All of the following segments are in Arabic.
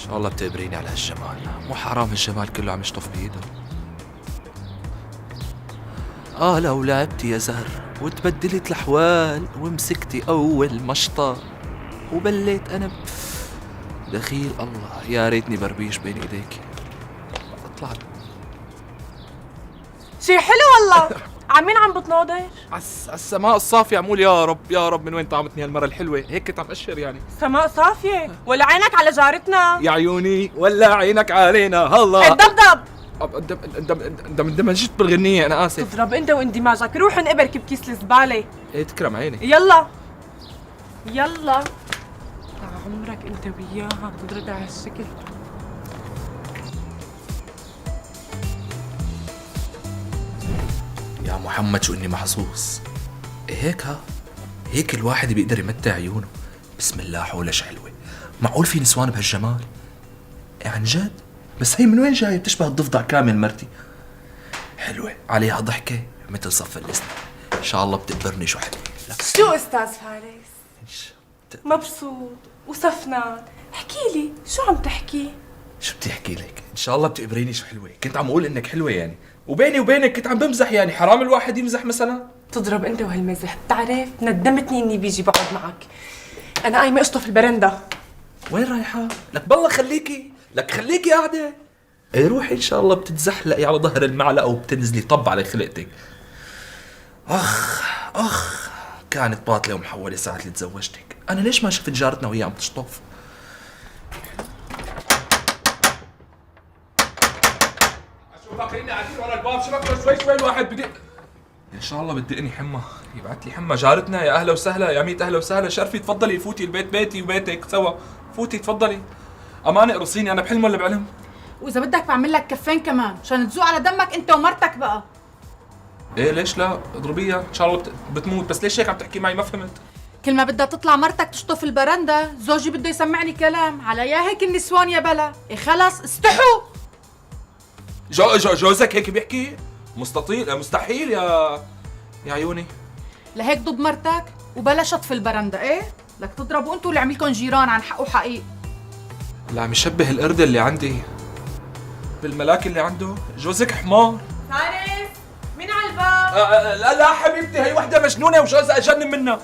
شاء الله بتقبريني على هالجمال، مو حرام الجمال كله عم يشطف بإيده. لو لعبتي يا زهر وتبدلت الأحوال ومسكتي أول مشطة وبليت أنا دخيل الله، يا ريتني بربيش بين إيديك. اطلع شي حلو والله. عمين عم بتناضر؟ السماء الصافية، عمول يا رب يا رب من وين طعمتني هالمرة الحلوة، هيك كنت عم أشر يعني. سماء صافية ولا عينك على جارتنا؟ يا عيوني ولا عينك علينا هلا. الدبدب اندمجت بالغنية، أنا آسف. تضرب أنت واندماجك، روح انقبرك بكيس الزبالة. إيه تكرم عيني. يلا يلا عمرك أنت وياها تضرب على هالشكل. يا محمد شو إني محظوظ. هيك هيك الواحد بيقدر يمتع عيونه. بسم الله حولش حلوة. معقول في نسوان بهالجمال؟ عن جد؟ بس هي من وين جاية؟ بتشبه الضفدع كامل مرتي. حلوة عليها ضحكة مثل صف الاسم. إن شاء الله بتقبرني شو حلوة. شو أستاذ فارس؟ مبسوط وسفنان، احكيلي شو عم تحكي؟ شو بدي احكي لك؟ ان شاء الله بتقبريني شو حلوه، كنت عم اقول انك حلوه يعني، وبيني وبينك كنت عم بمزح يعني، حرام الواحد يمزح مثلا؟ تضرب انت وهالمزح، بتعرف ندمتني اني بيجي بقعد معك. انا قايمه اشطف البرندة. وين رايحه؟ لك بالله خليكي قاعده. اي روحي ان شاء الله بتتزحلقي على ظهر المعلقه وبتنزلي طب على خلقتك. اخ كانت باطله ومحوله ساعه اللي تزوجتك. انا ليش ما شفت جارتنا وهي عم تشطف؟ فاكريني قاعدين ورا الباب، شبكنا شوي الواحد بدق. ان شاء الله بدقني حمى، يبعت لي حمى جارتنا. يا اهلا وسهلا، يا ميت اهلا وسهلا. شرفي تفضلي فوتي البيت، بيتي وبيتك سوا، فوتي تفضلي. امانه قرصيني، انا بحلم ولا بعلم؟ واذا بدك بعمل لك كفين كمان عشان تزوق على دمك انت ومرتك بقى. ايه ليش لا؟ اضربيها ان شاء الله بتموت. بس ليش هيك عم تحكي معي؟ ما فهمت. كل ما بدها تطلع مرتك تشطف البرندة زوجي بده يسمعني كلام على يا هيك النسوان يا بلا. إيه خلص استحوا. جوزك هيك بيحكي؟ مستحيل يا عيوني. لهيك ضد مرتك وبلا شطف البرندة. ايه لك تضربوا انتوا اللي عملكم جيران عن حق وحقيق. اللي عم يشبه القرد اللي عندي بالملاك اللي عنده. جوزك حمار. فارس مين على الباب؟ لا حبيبتي، هي وحده مجنونه وجوزها اجنن منها.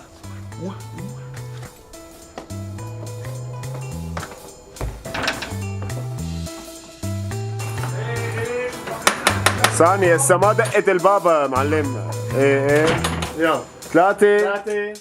ثانية، لسه ما دقت الباب معلم. ايه يلا 3